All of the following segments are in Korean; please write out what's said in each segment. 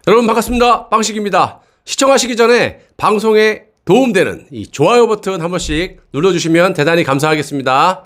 여러분 반갑습니다. 빵식입니다. 시청하시기 전에 방송에 도움되는 이 좋아요 버튼 한 번씩 눌러주시면 대단히 감사하겠습니다.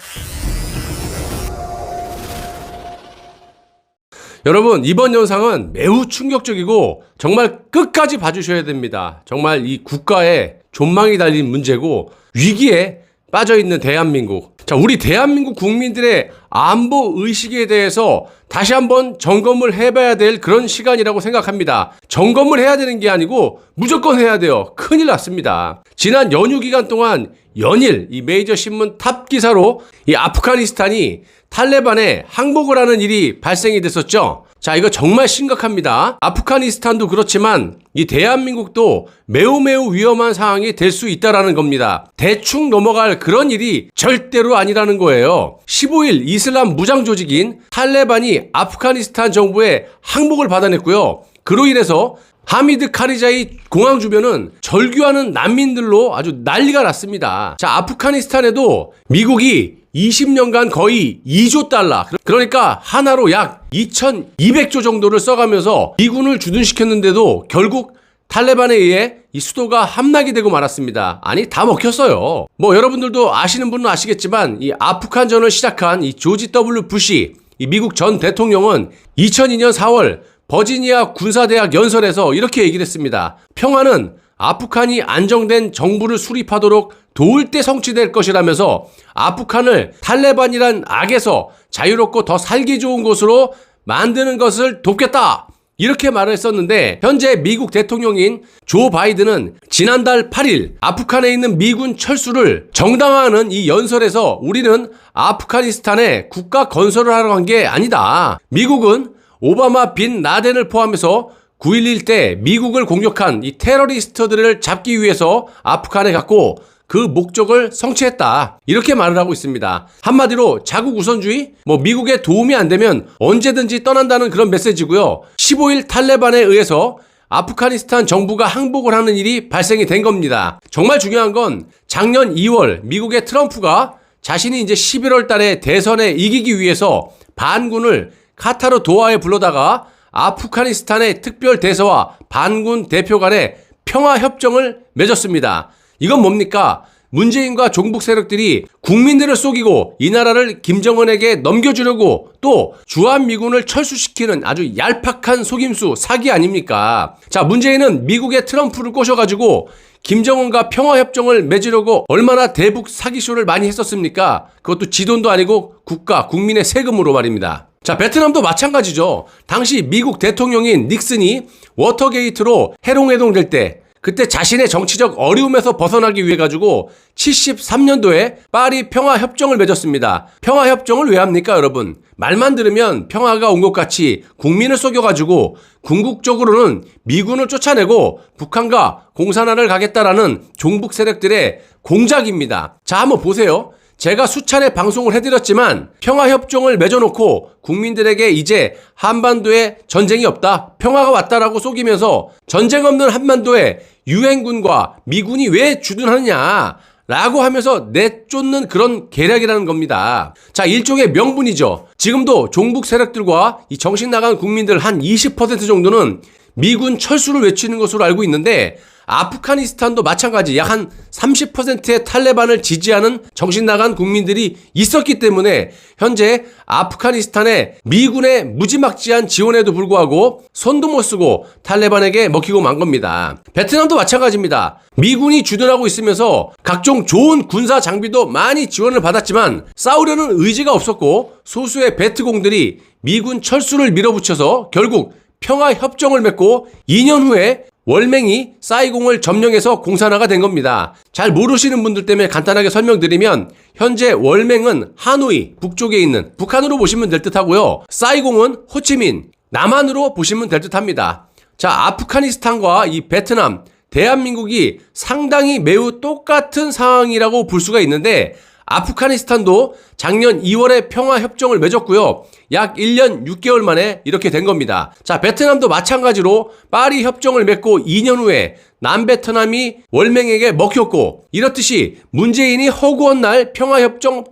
여러분, 이번 영상은 매우 충격적이고 정말 끝까지 봐주셔야 됩니다. 정말 이 국가에 존망이 달린 문제고 위기에 빠져있는 대한민국. 자, 우리 대한민국 국민들의 안보 의식에 대해서 다시 한번 점검을 해봐야 될 그런 시간이라고 생각합니다. 점검을 해야 되는 게 아니고 무조건 해야 돼요. 큰일 났습니다. 지난 연휴 기간 동안 연일 이 메이저 신문 탑 기사로 이 아프가니스탄이 탈레반에 항복을 하는 일이 발생이 됐었죠. 자, 이거 정말 심각합니다. 아프가니스탄도 그렇지만 이 대한민국도 매우 위험한 상황이 될 수 있다라는 겁니다. 대충 넘어갈 그런 일이 절대로 아니라는 거예요. 15일 이슬람 무장 조직인 탈레반이 아프가니스탄 정부의 항복을 받아냈고요. 그로 인해서 하미드 카리자이 공항 주변은 절규하는 난민들로 아주 난리가 났습니다. 자, 아프가니스탄에도 미국이 20년간 거의 2조 달러, 그러니까 하나로 약 2200조 정도를 써가면서 미군을 주둔시켰는데도 결국 탈레반에 의해 이 수도가 함락이 되고 말았습니다. 아니, 다 먹혔어요. 뭐 여러분들도 아시는 분은 아시겠지만 이 아프간전을 시작한 이 조지 W 부시 이 미국 전 대통령은 2002년 4월 버지니아 군사대학 연설에서 이렇게 얘기를 했습니다. 평화는 아프간이 안정된 정부를 수립하도록 도울 때 성취될 것이라면서 아프간을 탈레반이란 악에서 자유롭고 더 살기 좋은 곳으로 만드는 것을 돕겠다, 이렇게 말을 했었는데, 현재 미국 대통령인 조 바이든은 지난달 8일 아프간에 있는 미군 철수를 정당화하는 이 연설에서 우리는 아프가니스탄에 국가 건설을 하러 간 게 아니다. 미국은 오바마 빈 라덴을 포함해서 9.11 때 미국을 공격한 이 테러리스트들을 잡기 위해서 아프간에 갔고 그 목적을 성취했다, 이렇게 말을 하고 있습니다. 한마디로 자국 우선주의, 미국의 도움이 안 되면 언제든지 떠난다는 그런 메시지고요. 15일 탈레반에 의해서 아프가니스탄 정부가 항복을 하는 일이 발생이 된 겁니다. 정말 중요한 건 작년 2월 미국의 트럼프가 자신이 이제 11월 달에 대선에 이기기 위해서 반군을 카타르 도하에 불러다가 아프가니스탄의 특별 대사와 반군 대표 간의 평화협정을 맺었습니다. 이건 뭡니까? 문재인과 종북 세력들이 국민들을 속이고 이 나라를 김정은에게 넘겨주려고 또 주한미군을 철수시키는 아주 얄팍한 속임수, 사기 아닙니까? 자, 문재인은 미국의 트럼프를 꼬셔가지고 김정은과 평화협정을 맺으려고 얼마나 대북 사기쇼를 많이 했었습니까? 그것도 지 돈도 아니고 국가, 국민의 세금으로 말입니다. 자, 베트남도 마찬가지죠. 당시 미국 대통령인 닉슨이 워터게이트로 해롱해동될 때 그때 자신의 정치적 어려움에서 벗어나기 위해 가지고 73년도에 파리 평화협정을 맺었습니다. 평화협정을 왜 합니까, 여러분? 말만 들으면 평화가 온 것 같이 국민을 속여가지고 궁극적으로는 미군을 쫓아내고 북한과 공산화를 가겠다라는 종북 세력들의 공작입니다. 자, 한번 보세요. 제가 수차례 방송을 해드렸지만 평화협정을 맺어놓고 국민들에게 이제 한반도에 전쟁이 없다, 평화가 왔다라고 속이면서 전쟁 없는 한반도에 유엔군과 미군이 왜 주둔하느냐 라고 하면서 내쫓는 그런 계략이라는 겁니다. 자, 일종의 명분이죠. 지금도 종북 세력들과 이 정신 나간 국민들 한 20% 정도는 미군 철수를 외치는 것으로 알고 있는데, 아프가니스탄도 마찬가지 약 한 30%의 탈레반을 지지하는 정신나간 국민들이 있었기 때문에 현재 아프가니스탄의 미군의 무지막지한 지원에도 불구하고 손도 못 쓰고 탈레반에게 먹히고 만 겁니다. 베트남도 마찬가지입니다. 미군이 주둔하고 있으면서 각종 좋은 군사 장비도 많이 지원을 받았지만 싸우려는 의지가 없었고 소수의 베트공들이 미군 철수를 밀어붙여서 결국 평화협정을 맺고 2년 후에 월맹이 사이공을 점령해서 공산화가 된 겁니다. 잘 모르시는 분들 때문에 간단하게 설명드리면 현재 월맹은 하노이 북쪽에 있는 북한으로 보시면 될 듯하고요. 사이공은 호치민 남한으로 보시면 될 듯합니다. 자, 아프가니스탄과 이 베트남, 대한민국이 상당히 매우 똑같은 상황이라고 볼 수가 있는데, 아프가니스탄도 작년 2월에 평화협정을 맺었고요. 약 1년 6개월 만에 이렇게 된 겁니다. 자, 베트남도 마찬가지로 파리 협정을 맺고 2년 후에 남베트남이 월맹에게 먹혔고, 이렇듯이 문재인이 허구한 날 평화협정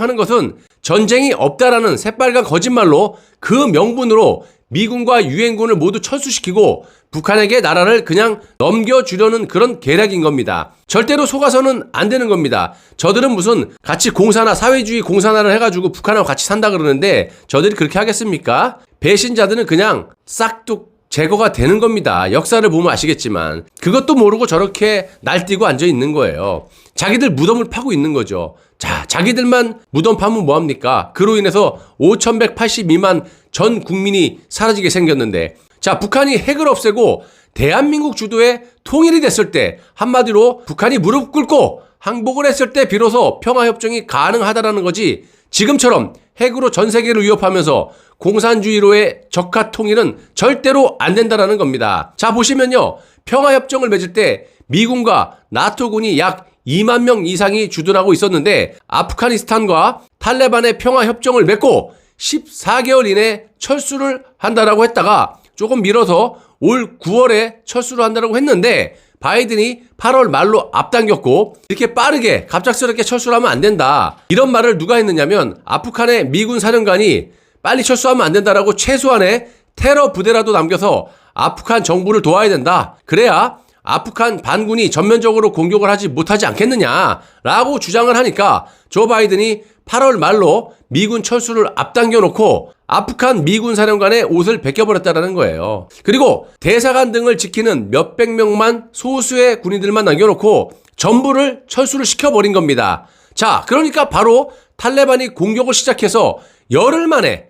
하는 것은 전쟁이 없다라는 새빨간 거짓말로 그 명분으로 미군과 유엔군을 모두 철수시키고 북한에게 나라를 그냥 넘겨주려는 그런 계략인 겁니다. 절대로 속아서는 안 되는 겁니다. 저들은 무슨 같이 공사나 사회주의 공사나를 해가지고 북한하고 같이 산다 그러는데 저들이 그렇게 하겠습니까? 배신자들은 그냥 싹둑 제거가 되는 겁니다. 역사를 보면 아시겠지만 그것도 모르고 저렇게 날뛰고 앉아 있는 거예요. 자기들 무덤을 파고 있는 거죠. 자, 자기들만 무덤 파면 뭐합니까? 그로 인해서 5,182만 전 국민이 사라지게 생겼는데, 자, 북한이 핵을 없애고 대한민국 주도의 통일이 됐을 때, 한마디로 북한이 무릎 꿇고 항복을 했을 때 비로소 평화협정이 가능하다라는 거지, 지금처럼 핵으로 전 세계를 위협하면서 공산주의로의 적화 통일은 절대로 안 된다라는 겁니다. 자, 보시면요. 평화협정을 맺을 때 미군과 나토군이 약 2만 명 이상이 주둔하고 있었는데 아프가니스탄과 탈레반의 평화협정을 맺고 14개월 이내 철수를 한다라고 했다가 조금 미뤄서 올 9월에 철수를 한다라고 했는데 바이든이 8월 말로 앞당겼고 이렇게 빠르게 갑작스럽게 철수를 하면 안 된다. 이런 말을 누가 했느냐면 아프간의 미군 사령관이 빨리 철수하면 안 된다라고 최소한의 테러 부대라도 남겨서 아프간 정부를 도와야 된다. 그래야 아프간 반군이 전면적으로 공격을 하지 못하지 않겠느냐라고 주장을 하니까 조 바이든이 8월 말로 미군 철수를 앞당겨 놓고 아프간 미군 사령관의 옷을 벗겨버렸다는 거예요. 그리고 대사관 등을 지키는 몇백 명만 소수의 군인들만 남겨놓고 전부를 철수를 시켜버린 겁니다. 자, 그러니까 바로 탈레반이 공격을 시작해서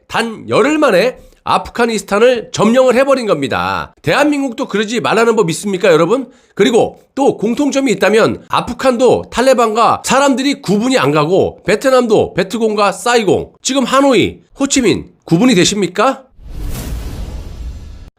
단 열흘 만에 아프가니스탄을 점령을 해버린 겁니다. 대한민국도 그러지 말라는 법 있습니까, 여러분? 그리고 또 공통점이 있다면 아프간도 탈레반과 사람들이 구분이 안 가고 베트남도 베트공과 사이공, 지금 하노이, 호치민 구분이 되십니까?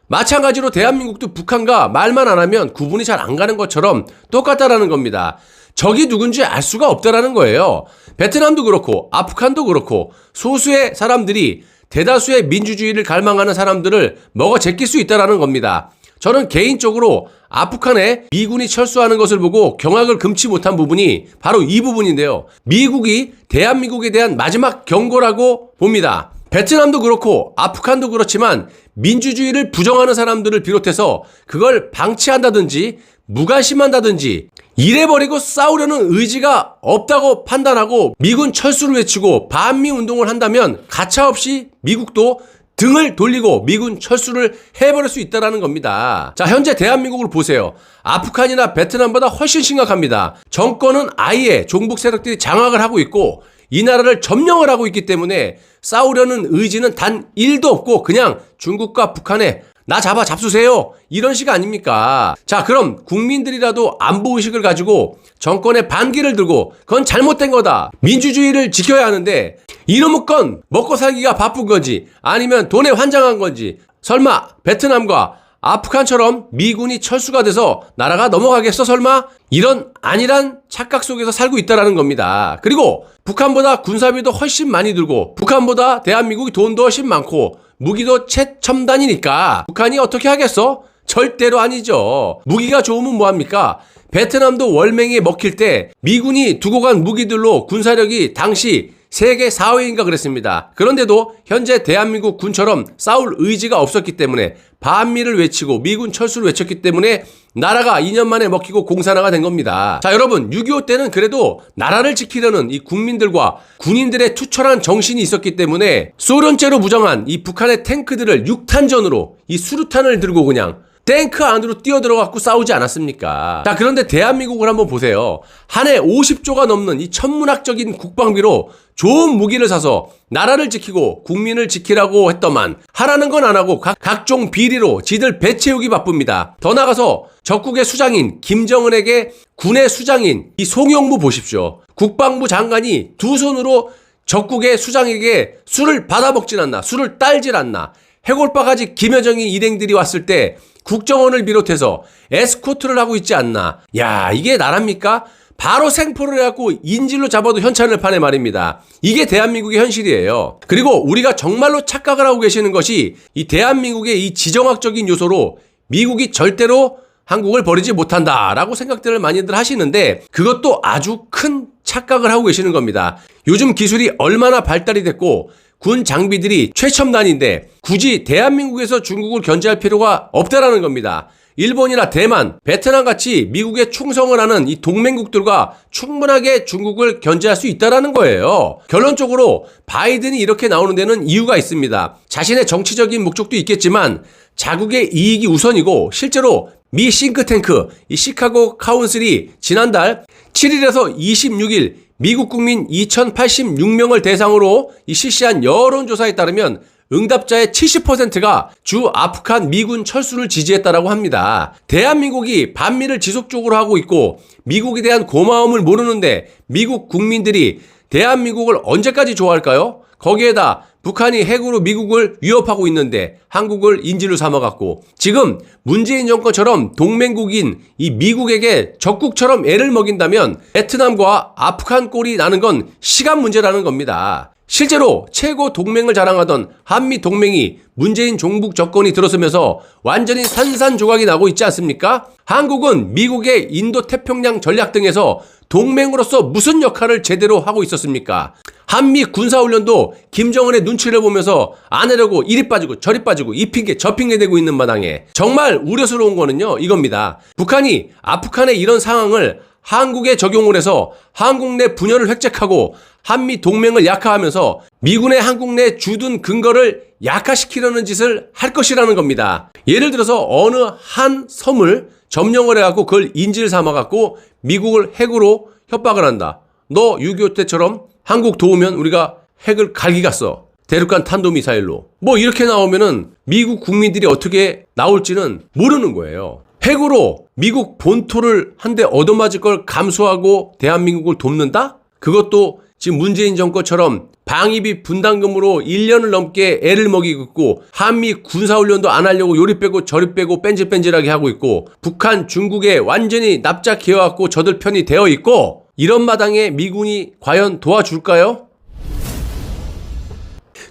마찬가지로 대한민국도 북한과 말만 안 하면 구분이 잘 안 가는 것처럼 똑같다라는 겁니다. 적이 누군지 알 수가 없다라는 거예요. 베트남도 그렇고 아프간도 그렇고 소수의 사람들이 대다수의 민주주의를 갈망하는 사람들을 먹어 제낄 수 있다라는 겁니다. 저는 개인적으로 아프간에 미군이 철수하는 것을 보고 경악을 금치 못한 부분이 바로 이 부분인데요. 미국이 대한민국에 대한 마지막 경고라고 봅니다. 베트남도 그렇고 아프간도 그렇지만 민주주의를 부정하는 사람들을 비롯해서 그걸 방치한다든지 무관심한다든지 이래버리고 싸우려는 의지가 없다고 판단하고 미군 철수를 외치고 반미 운동을 한다면 가차없이 미국도 등을 돌리고 미군 철수를 해버릴 수 있다는 겁니다. 자, 현재 대한민국을 보세요. 아프간이나 베트남보다 훨씬 심각합니다. 정권은 아예 종북 세력들이 장악을 하고 있고 이 나라를 점령을 하고 있기 때문에 싸우려는 의지는 단 1도 없고 그냥 중국과 북한에 나 잡수세요. 이런 식 아닙니까? 자, 그럼 국민들이라도 안보의식을 가지고 정권의 반기를 들고 그건 잘못된 거다. 민주주의를 지켜야 하는데 이놈의 건 먹고 살기가 바쁜 건지 아니면 돈에 환장한 건지 설마 베트남과 아프간처럼 미군이 철수가 돼서 나라가 넘어가겠어 설마? 이런 안일한 착각 속에서 살고 있다는 겁니다. 그리고 북한보다 군사비도 훨씬 많이 들고 북한보다 대한민국이 돈도 훨씬 많고 무기도 최첨단이니까 북한이 어떻게 하겠어? 절대로 아니죠. 무기가 좋으면 뭐합니까? 베트남도 월맹이에 먹힐 때 미군이 두고 간 무기들로 군사력이 당시 세계 4위인가 그랬습니다. 그런데도 현재 대한민국 군처럼 싸울 의지가 없었기 때문에 반미를 외치고 미군 철수를 외쳤기 때문에 나라가 2년 만에 먹히고 공산화가 된 겁니다. 자, 여러분 6.25 때는 그래도 나라를 지키려는 이 국민들과 군인들의 투철한 정신이 있었기 때문에 소련제로 무장한 이 북한의 탱크들을 6탄전으로 이 수류탄을 들고 그냥 탱크 안으로 뛰어들어갖고 싸우지 않았습니까? 자, 그런데 대한민국을 한번 보세요. 한 해 50조가 넘는 이 천문학적인 국방비로 좋은 무기를 사서 나라를 지키고 국민을 지키라고 했더만 하라는 건 안 하고 각종 비리로 지들 배 채우기 바쁩니다. 더 나가서 적국의 수장인 김정은에게 군의 수장인 이 송영무 보십시오. 국방부 장관이 두 손으로 적국의 수장에게 술을 받아먹진 않나, 술을 딸질 않나. 해골바가지 김여정이 일행들이 왔을 때 국정원을 비롯해서 에스코트를 하고 있지 않나. 야, 이게 나랍니까? 바로 생포를 해갖고 인질로 잡아도 현찰을 파네 말입니다. 이게 대한민국의 현실이에요. 그리고 우리가 정말로 착각을 하고 계시는 것이 이 대한민국의 이 지정학적인 요소로 미국이 절대로 한국을 버리지 못한다라고 생각들을 많이들 하시는데 그것도 아주 큰 착각을 하고 계시는 겁니다. 요즘 기술이 얼마나 발달이 됐고 군 장비들이 최첨단인데 굳이 대한민국에서 중국을 견제할 필요가 없다라는 겁니다. 일본이나 대만, 베트남 같이 미국에 충성을 하는 이 동맹국들과 충분하게 중국을 견제할 수 있다라는 거예요. 결론적으로 바이든이 이렇게 나오는 데는 이유가 있습니다. 자신의 정치적인 목적도 있겠지만 자국의 이익이 우선이고, 실제로 미 싱크탱크 이 시카고 카운슬이 지난달 7일에서 26일 미국 국민 2086명을 대상으로 실시한 여론조사에 따르면 응답자의 70%가 주 아프간 미군 철수를 지지했다라고 합니다. 대한민국이 반미를 지속적으로 하고 있고 미국에 대한 고마움을 모르는데 미국 국민들이 대한민국을 언제까지 좋아할까요? 거기에다 북한이 핵으로 미국을 위협하고 있는데 한국을 인질로 삼아갖고 지금 문재인 정권처럼 동맹국인 이 미국에게 적국처럼 애를 먹인다면 베트남과 아프간 꼴이 나는 건 시간 문제라는 겁니다. 실제로 최고 동맹을 자랑하던 한미 동맹이 문재인 종북 정권이 들어서면서 완전히 산산조각이 나고 있지 않습니까? 한국은 미국의 인도태평양 전략 등에서 동맹으로서 무슨 역할을 제대로 하고 있었습니까? 한미 군사훈련도 김정은의 눈치를 보면서 안 하려고 이리 빠지고 저리 빠지고 이 핑계 저 핑계 대고 있는 마당에 정말 우려스러운 거는요, 이겁니다. 북한이 아프간의 이런 상황을 한국에 적용을 해서 한국 내 분열을 획책하고 한미 동맹을 약화하면서 미군의 한국 내 주둔 근거를 약화시키려는 짓을 할 것이라는 겁니다. 예를 들어서 어느 한 섬을 점령을 해갖고 그걸 인질 삼아갖고 미국을 핵으로 협박을 한다. 너 6.25 때처럼 한국 도우면 우리가 핵을 갈기갔어. 대륙간 탄도미사일로. 뭐 이렇게 나오면은 미국 국민들이 어떻게 나올지는 모르는 거예요. 핵으로 미국 본토를 한 대 얻어맞을 걸 감수하고 대한민국을 돕는다? 그것도 지금 문재인 정권처럼 방위비 분담금으로 1년을 넘게 애를 먹이고 있고 한미 군사훈련도 안 하려고 요리 빼고 저리 빼고 뺀질뺀질하게 하고 있고 북한 중국에 완전히 납작해갖고 저들 편이 되어 있고 이런 마당에 미군이 과연 도와줄까요?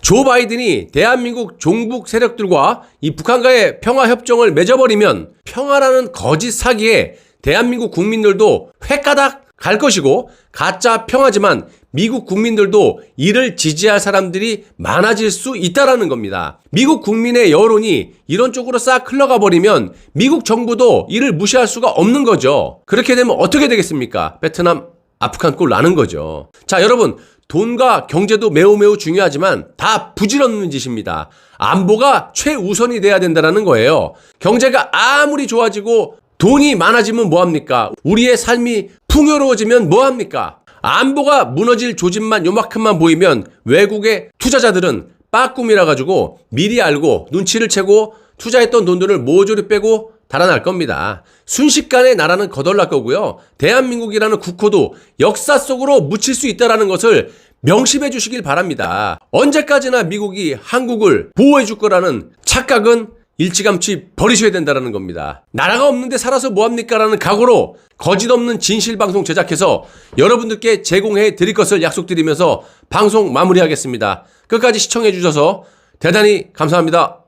조 바이든이 대한민국 종북 세력들과 이 북한과의 평화협정을 맺어버리면 평화라는 거짓 사기에 대한민국 국민들도 횟가닥 갈 것이고 가짜 평화지만 미국 국민들도 이를 지지할 사람들이 많아질 수 있다라는 겁니다. 미국 국민의 여론이 이런 쪽으로 싹 흘러가 버리면 미국 정부도 이를 무시할 수가 없는 거죠. 그렇게 되면 어떻게 되겠습니까? 베트남, 아프간 꼴 나는 거죠. 자, 여러분, 돈과 경제도 매우 중요하지만 다 부질없는 짓입니다. 안보가 최우선이 돼야 된다는 거예요. 경제가 아무리 좋아지고 돈이 많아지면 뭐합니까? 우리의 삶이 풍요로워지면 뭐합니까? 안보가 무너질 조짐만 요만큼만 보이면 외국의 투자자들은 빠꿈이라 가지고 미리 알고 눈치를 채고 투자했던 돈들을 모조리 빼고 달아날 겁니다. 순식간에 나라는 거덜날 거고요. 대한민국이라는 국호도 역사 속으로 묻힐 수 있다는 것을 명심해 주시길 바랍니다. 언제까지나 미국이 한국을 보호해 줄 거라는 착각은 일찌감치 버리셔야 된다는 겁니다. 나라가 없는데 살아서 뭐합니까? 라는 각오로 거짓없는 진실방송 제작해서 여러분들께 제공해 드릴 것을 약속드리면서 방송 마무리하겠습니다. 끝까지 시청해 주셔서 대단히 감사합니다.